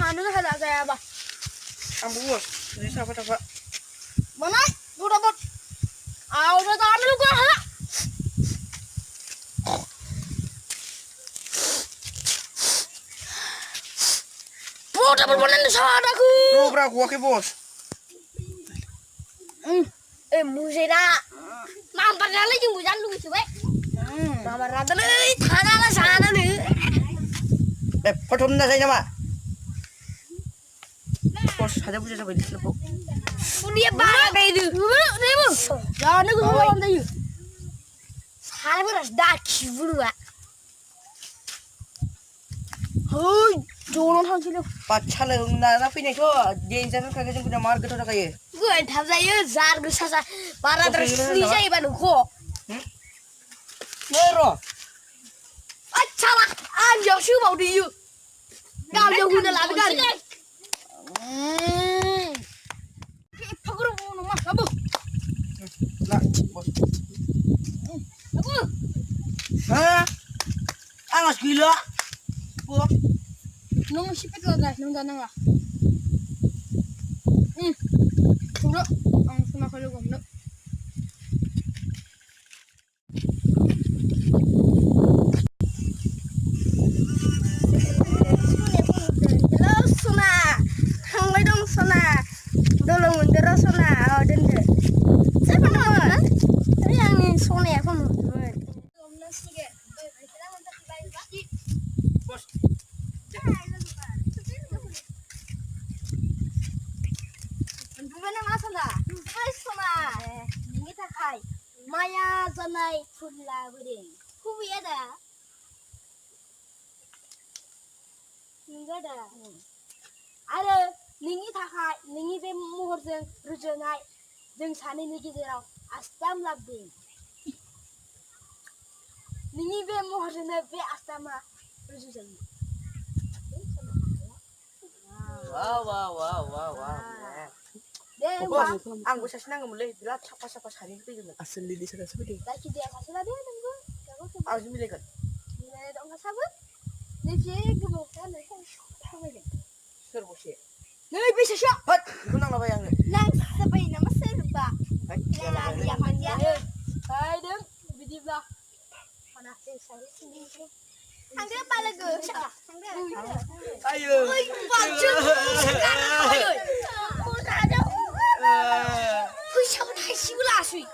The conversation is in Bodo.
सानो हाला जायाबा आंबो बस jadi साफा साफा mana udah bot udah tahan lu gua hala udah berbolan sana aku bro gua ke bos musira nampar lagi jeung bujan lu gitu we nampar rada leuy thana lah sana nih प्रथम ना जाय नामा बस हाजा बुजा जाबाय दिसलखौ dia bang kayak itu ribu jangan gue ngomong tadi saya beras daki berdua hei jangan hansi lu बादसा लोंना फैनायथ' देन्जार खागो जों गुदा मार गोथाव जाखायो gue थाब जायो जार गोसा बारा terus जायोबा नोंखौ नै र' salah anjau sih mau dia kau jauh guna lagi kan Paguru nama kamu lah bos aku angas gila bos nung sipet lo guys nung tanang lah sudah ang sama kalau kamu Maya zanai fulla beri. Kubi ada. Enggak ada. Ada ningi takai, ningi be muhur jeng rujonai, jeng sani nigi jerau astam labding. Ningi be muhur jeng be astama rujonai. Wow. Bos, ang bisa senang mulai bila siapa hari itu juga. Asal lili sana sabi deh. Lagi dia kasih lah dia nunggu. Harus milih kan. Milih dong nggak sabar. Nih gemukan nih kan tahu aja. Ser bos ya. Nih bisa sih. Hat, itu nang apa yang? Nang sampai nama serba. Hai, Ya manja. Hai dong, bidi bah. Mana sih saya sini. Angga pala go. Ayo. Oi, baju. Ayo. Ada. Hui, siapa dah sih ulah sih.